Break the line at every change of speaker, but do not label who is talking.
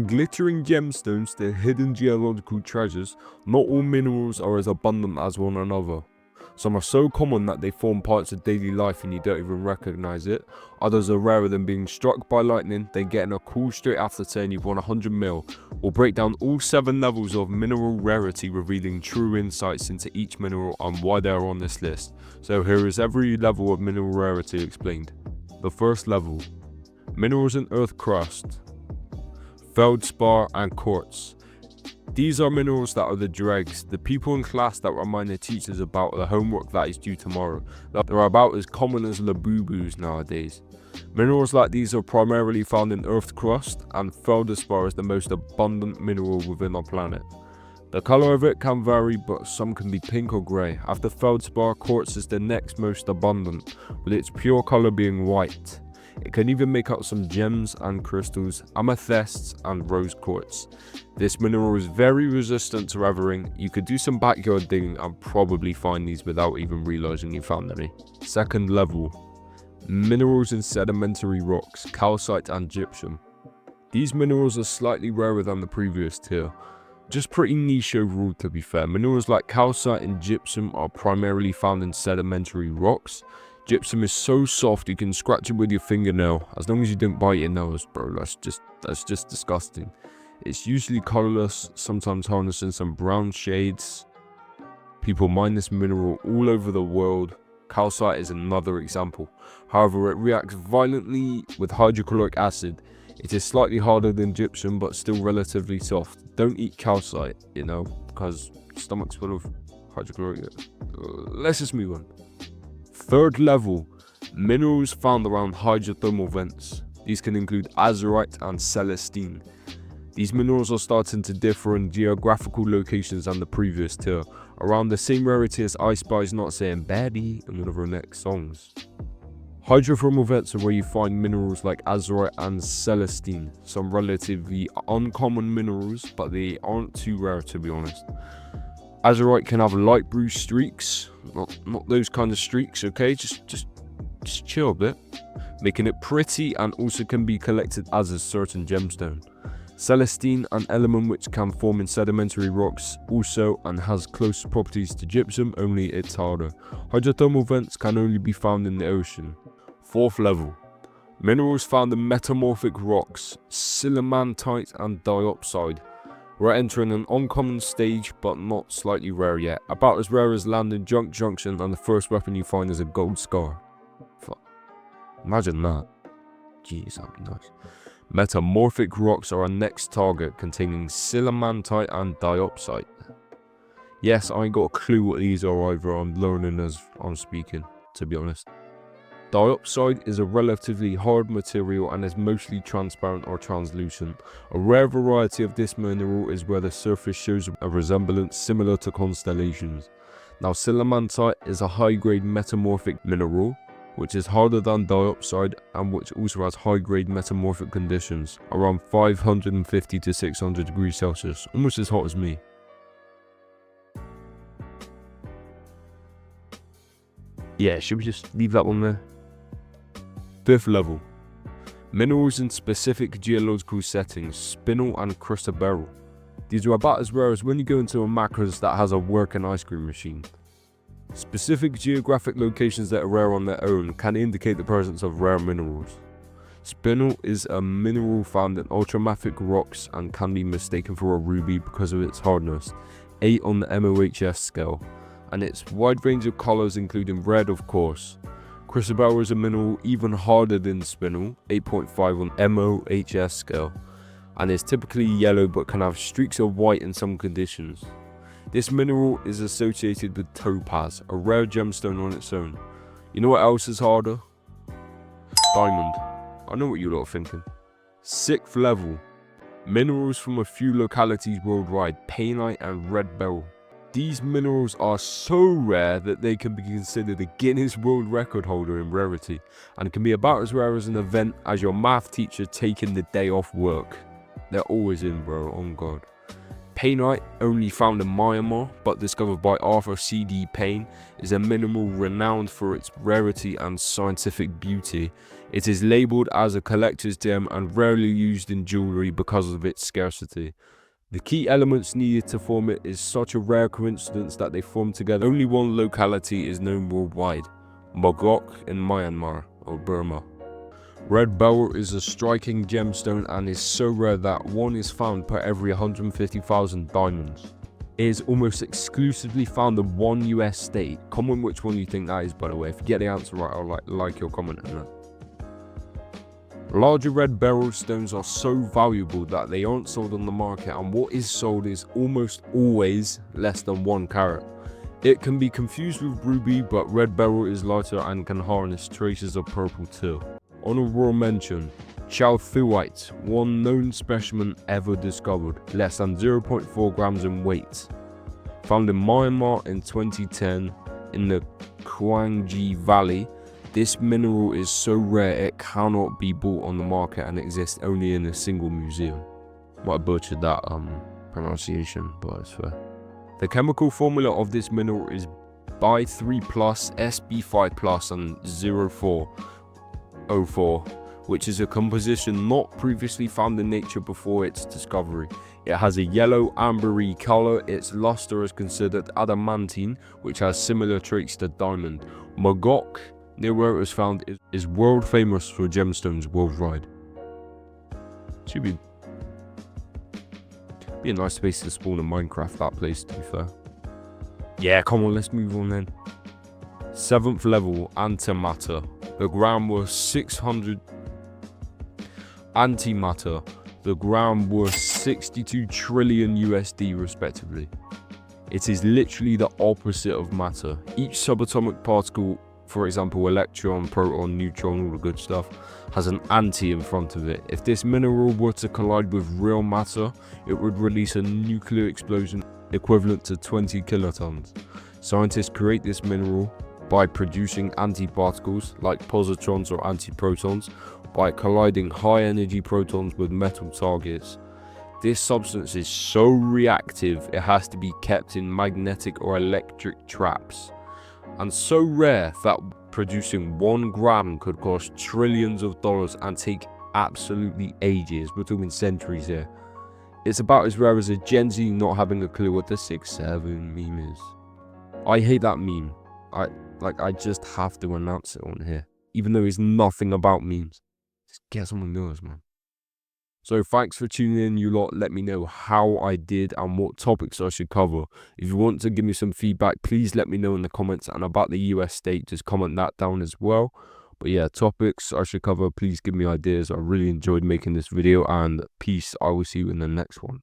From glittering gemstones to hidden geological treasures, not all minerals are as abundant as one another. Some are so common that they form parts of daily life and you don't even recognize it. Others are rarer than being struck by lightning, then getting a call straight after saying you've won 100 mil. We'll break down all 7 levels of mineral rarity, revealing true insights into each mineral and why they are on this list. So here is every level of mineral rarity explained. The first level: minerals in earth crust, feldspar and quartz. These are minerals that are the dregs, the people in class that remind their teachers about the homework that is due tomorrow. They're about as common as labubus nowadays. Minerals like these are primarily found in earth crust, and feldspar is the most abundant mineral within our planet. The colour of it can vary, but some can be pink or grey. After feldspar, quartz is the next most abundant, with its pure colour being white. It can even make up some gems and crystals, amethysts and rose quartz. This mineral is very resistant to weathering. You could do some backyard digging and probably find these without even realising you found any. Second level: minerals in sedimentary rocks, calcite and gypsum. These minerals are slightly rarer than the previous tier. Just pretty niche overall, to be fair. Minerals like calcite and gypsum are primarily found in sedimentary rocks. Gypsum is so soft you can scratch it with your fingernail, as long as you don't bite your nails, bro. That's just disgusting. It's usually colourless, sometimes harnessing some brown shades. People mine this mineral all over the world. Calcite is another example. However, it reacts violently with hydrochloric acid. It is slightly harder than gypsum, but still relatively soft. Don't eat calcite, you know, because stomach's full of hydrochloric. Let's just move on. Third level: minerals found around hydrothermal vents. These can include azurite and celestine. These minerals are starting to differ in geographical locations than the previous tier, around the same rarity as I Spy's Not Saying Baddie in one of her next songs. Hydrothermal vents are where you find minerals like azurite and celestine, some relatively uncommon minerals, but they aren't too rare, to be honest. Azurite can have light blue streaks, not those kind of streaks, okay? Just chill a bit. Making it pretty, and also can be collected as a certain gemstone. Celestine, an element which can form in sedimentary rocks also, and has close properties to gypsum, only it's harder. Hydrothermal vents can only be found in the ocean. Fourth level: minerals found in metamorphic rocks, sillimanite and diopside. We're entering an uncommon stage, but not slightly rare yet. About as rare as land in Junk Junction and the first weapon you find is a gold scar. Fuck. Imagine that. Jeez, that'd be nice. Metamorphic rocks are our next target, containing sillimanite and diopside. Yes, I ain't got a clue what these are either. I'm learning as I'm speaking, to be honest. Diopside is a relatively hard material and is mostly transparent or translucent. A rare variety of this mineral is where the surface shows a resemblance similar to constellations. Now, sillimanite is a high-grade metamorphic mineral, which is harder than diopside and which also has high-grade metamorphic conditions, around 550 to 600 degrees Celsius, almost as hot as me. Yeah, should we just leave that one there? Fifth level: minerals in specific geological settings, spinel and chrysoberyl. These are about as rare as when you go into a Macca's that has a working ice cream machine. Specific geographic locations that are rare on their own can indicate the presence of rare minerals. Spinel is a mineral found in ultramafic rocks and can be mistaken for a ruby because of its hardness, 8 on the MOHS scale, and its wide range of colours including red, of course. Chrysoberyl is a mineral even harder than spinel, 8.5 on MOHS scale, and is typically yellow but can have streaks of white in some conditions. This mineral is associated with topaz, a rare gemstone on its own. You know what else is harder? Diamond. I know what you lot are thinking. Sixth level: minerals from a few localities worldwide, painite and red beryl. These minerals are so rare that they can be considered a Guinness World Record holder in rarity, and can be about as rare as an event as your math teacher taking the day off work. They're always in, bro, on God. Painite, only found in Myanmar, but discovered by Arthur C.D. Payne, is a mineral renowned for its rarity and scientific beauty. It is labeled as a collector's gem and rarely used in jewelry because of its scarcity. The key elements needed to form it is such a rare coincidence that they form together. Only one locality is known worldwide, Mogok in Myanmar or Burma. Red beryl is a striking gemstone and is so rare that one is found per every 150,000 diamonds. It is almost exclusively found in one US state. Comment which one you think that is, by the way. If you get the answer right, I'll like your comment on that. Larger red beryl stones are so valuable that they aren't sold on the market, and what is sold is almost always less than 1 carat. It can be confused with ruby, but red beryl is lighter and can harness traces of purple too. Honorable mention, chalcedonite, one known specimen ever discovered, less than 0.4 grams in weight. Found in Myanmar in 2010 in the Kwanji Valley. This mineral is so rare it cannot be bought on the market and exists only in a single museum. Might have butchered that pronunciation, but it's fair. The chemical formula of this mineral is Bi3+, Sb5+, and 0404, which is a composition not previously found in nature before its discovery. It has a yellow ambery color. Its luster is considered adamantine, which has similar traits to diamond. Mogok, near where it was found, is world famous for gemstones worldwide. Should be a nice space to spawn in Minecraft, that place, to be fair. Yeah, come on, let's move on then. 7th level, antimatter. The gram was 600. Antimatter. The gram was 62 trillion USD respectively. It is literally the opposite of matter. Each subatomic particle, for example electron, proton, neutron, all the good stuff, has an anti in front of it. If this mineral were to collide with real matter, it would release a nuclear explosion equivalent to 20 kilotons. Scientists create this mineral by producing antiparticles like positrons or antiprotons by colliding high energy protons with metal targets. This substance is so reactive it has to be kept in magnetic or electric traps, and so rare that producing 1 gram could cost trillions of dollars and take absolutely ages. We're talking centuries here. It's about as rare as a Gen Z not having a clue what the 6'7" meme is. I hate that meme. I just have to announce it on here, even though it's nothing about memes. Just get someone knows, man. So thanks for tuning in, you lot. Let me know how I did and what topics I should cover. If you want to give me some feedback, please let me know in the comments. And about the US state, just comment that down as well. But yeah, topics I should cover, please give me ideas. I really enjoyed making this video, and peace. I will see you in the next one.